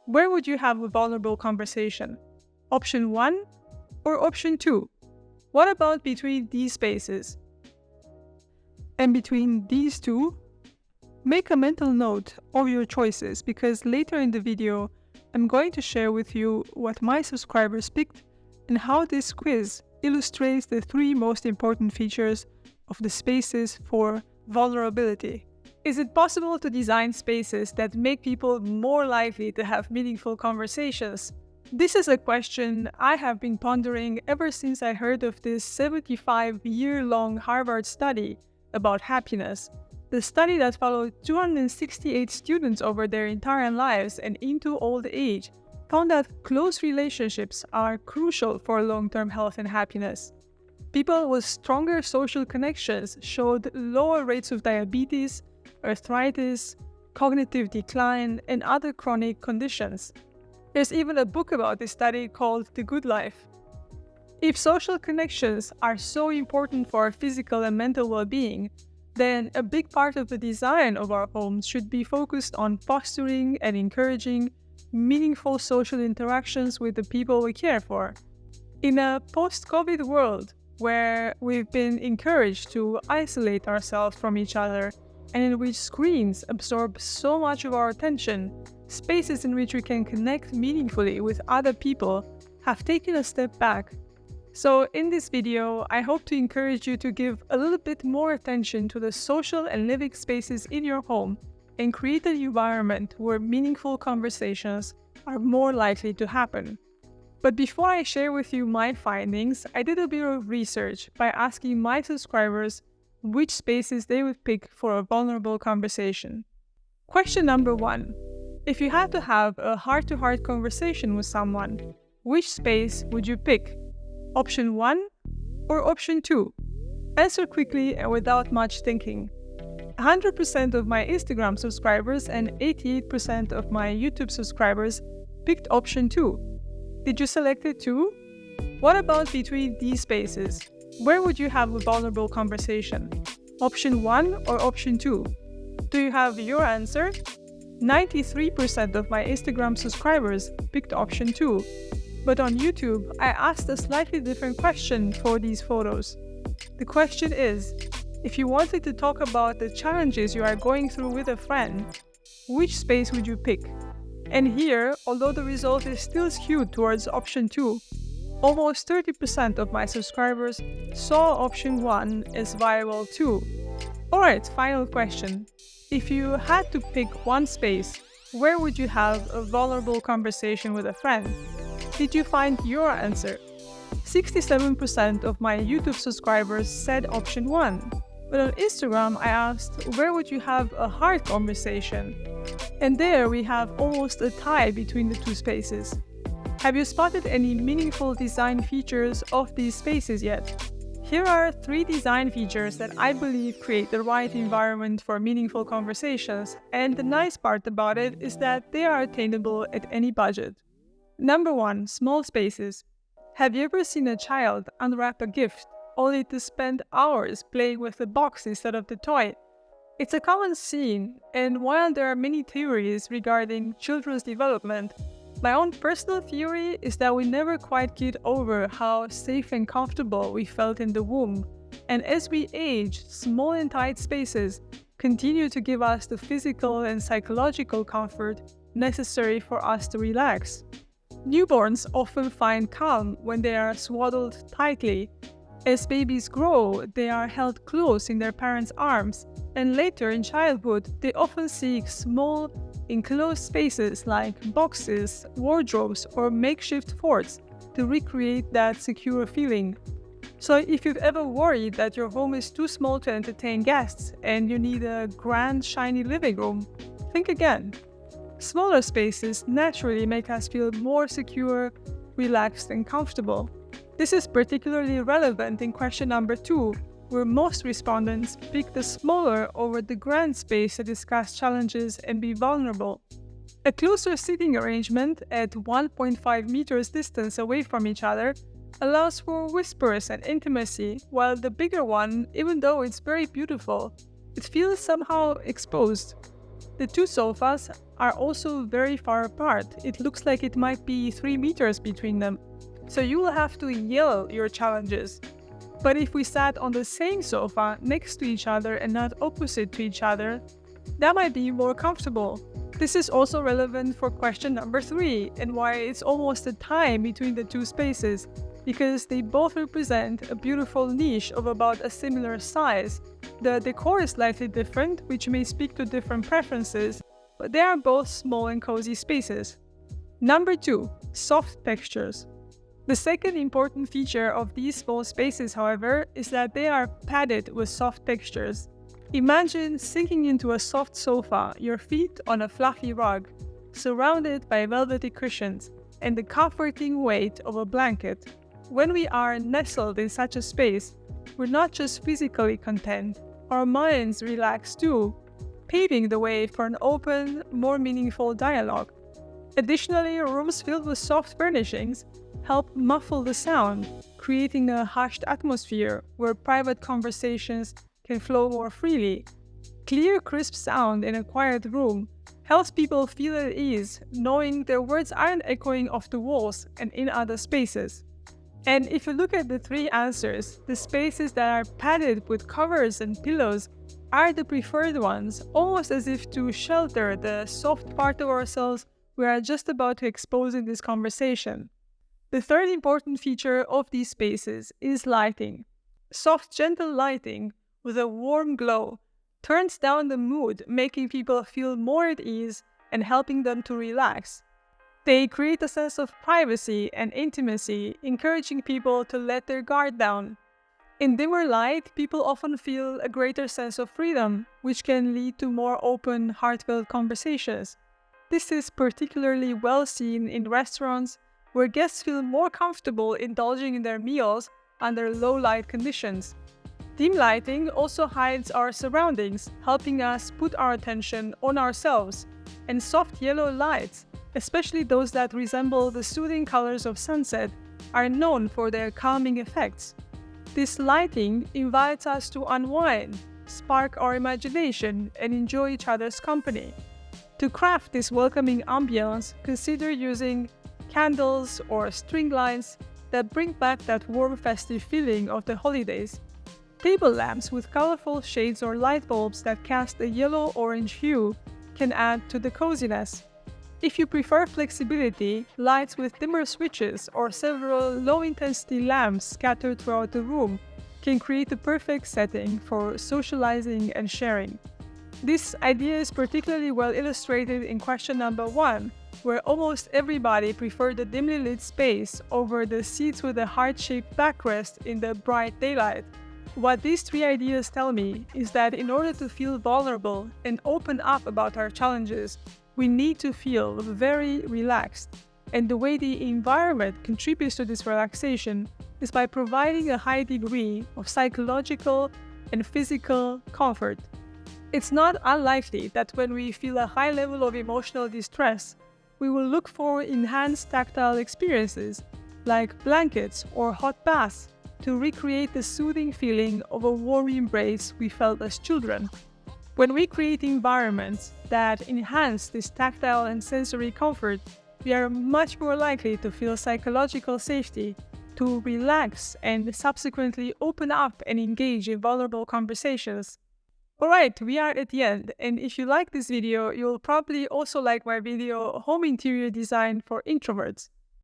where would you have a vulnerable conversation? Option 1 or option 2? What about between these spaces? And between these two, make a mental note of your choices, because later in the video, I'm going to share with you what my subscribers picked and how this quiz illustrates the 3 most important features of the spaces for vulnerability. Is it possible to design spaces that make people more likely to have meaningful conversations? This is a question I have been pondering ever since I heard of this 75-year-long Harvard study about happiness. The study that followed 268 students over their entire lives and into old age found that close relationships are crucial for long-term health and happiness. People with stronger social connections showed lower rates of diabetes, arthritis, cognitive decline, and other chronic conditions. There's even a book about this study called The Good Life. If social connections are so important for our physical and mental well-being, then a big part of the design of our homes should be focused on fostering and encouraging meaningful social interactions with the people we care for. In a post-COVID world, where we've been encouraged to isolate ourselves from each other, and in which screens absorb so much of our attention, spaces in which we can connect meaningfully with other people have taken a step back. So in this video, I hope to encourage you to give a little bit more attention to the social and living spaces in your home and create an environment where meaningful conversations are more likely to happen. But before I share with you my findings, I did a bit of research by asking my subscribers which spaces they would pick for a vulnerable conversation. Question number 1. If you had to have a heart-to-heart conversation with someone, which space would you pick? Option 1 or option 2? Answer quickly and without much thinking. 100% of my Instagram subscribers and 88% of my YouTube subscribers picked option 2. Did you select it too? What about between these spaces? Where would you have a vulnerable conversation? Option 1 or option 2? Do you have your answer? 93% of my Instagram subscribers picked option 2. But on YouTube, I asked a slightly different question for these photos. The question is, if you wanted to talk about the challenges you are going through with a friend, which space would you pick? And here, although the result is still skewed towards option 2, almost 30% of my subscribers saw option 1 as viable too. Alright, final question. If you had to pick one space, where would you have a vulnerable conversation with a friend? Did you find your answer? 67% of my YouTube subscribers said option 1. But on Instagram, I asked, where would you have a hard conversation? And there we have almost a tie between the two spaces. Have you spotted any meaningful design features of these spaces yet? Here are 3 design features that I believe create the right environment for meaningful conversations, and the nice part about it is that they are attainable at any budget. Number 1, small spaces. Have you ever seen a child unwrap a gift only to spend hours playing with the box instead of the toy? It's a common scene, and while there are many theories regarding children's development, my own personal theory is that we never quite get over how safe and comfortable we felt in the womb, and as we age, small and tight spaces continue to give us the physical and psychological comfort necessary for us to relax. Newborns often find calm when they are swaddled tightly. As babies grow, they are held close in their parents' arms, and later in childhood, they often seek small, enclosed spaces like boxes, wardrobes, or makeshift forts to recreate that secure feeling. So if you've ever worried that your home is too small to entertain guests and you need a grand, shiny living room, think again. Smaller spaces naturally make us feel more secure, relaxed, and comfortable. This is particularly relevant in question number 2, where most respondents pick the smaller over the grand space to discuss challenges and be vulnerable. A closer sitting arrangement at 1.5 meters distance away from each other allows for whispers and intimacy, while the bigger one, even though it's very beautiful, it feels somehow exposed. The two sofas are also very far apart. It looks like it might be 3 meters between them. So you will have to yell your challenges. But if we sat on the same sofa next to each other and not opposite to each other, that might be more comfortable. This is also relevant for question number 3 and why it's almost a tie between the two spaces, because they both represent a beautiful niche of about a similar size. The decor is slightly different, which may speak to different preferences, but they are both small and cozy spaces. Number 2, soft textures. The second important feature of these small spaces, however, is that they are padded with soft textures. Imagine sinking into a soft sofa, your feet on a fluffy rug, surrounded by velvety cushions, and the comforting weight of a blanket. When we are nestled in such a space, we're not just physically content, our minds relax too, paving the way for an open, more meaningful dialogue. Additionally, rooms filled with soft furnishings help muffle the sound, creating a hushed atmosphere where private conversations can flow more freely. Clear, crisp sound in a quiet room helps people feel at ease, knowing their words aren't echoing off the walls and in other spaces. And if you look at the 3 answers, the spaces that are padded with covers and pillows are the preferred ones, almost as if to shelter the soft part of ourselves we are just about to expose in this conversation. The third important feature of these spaces is lighting. Soft, gentle lighting with a warm glow turns down the mood, making people feel more at ease and helping them to relax. They create a sense of privacy and intimacy, encouraging people to let their guard down. In dimmer light, people often feel a greater sense of freedom, which can lead to more open, heartfelt conversations. This is particularly well seen in restaurants, where guests feel more comfortable indulging in their meals under low light conditions. Dim lighting also hides our surroundings, helping us put our attention on ourselves, and soft yellow lights, especially those that resemble the soothing colors of sunset, are known for their calming effects. This lighting invites us to unwind, spark our imagination, and enjoy each other's company. To craft this welcoming ambience, consider using candles or string lights that bring back that warm festive feeling of the holidays. Table lamps with colorful shades or light bulbs that cast a yellow-orange hue can add to the coziness. If you prefer flexibility, lights with dimmer switches or several low-intensity lamps scattered throughout the room can create the perfect setting for socializing and sharing. This idea is particularly well illustrated in question number 1, where almost everybody preferred the dimly lit space over the seats with a heart-shaped backrest in the bright daylight. What these 3 ideas tell me is that in order to feel vulnerable and open up about our challenges, we need to feel very relaxed. And the way the environment contributes to this relaxation is by providing a high degree of psychological and physical comfort. It's not unlikely that when we feel a high level of emotional distress, we will look for enhanced tactile experiences like blankets or hot baths to recreate the soothing feeling of a warm embrace we felt as children. When we create environments that enhance this tactile and sensory comfort, we are much more likely to feel psychological safety, to relax and subsequently open up and engage in vulnerable conversations. Alright, we are at the end, and if you like this video, you'll probably also like my video Home Interior Design for Introverts.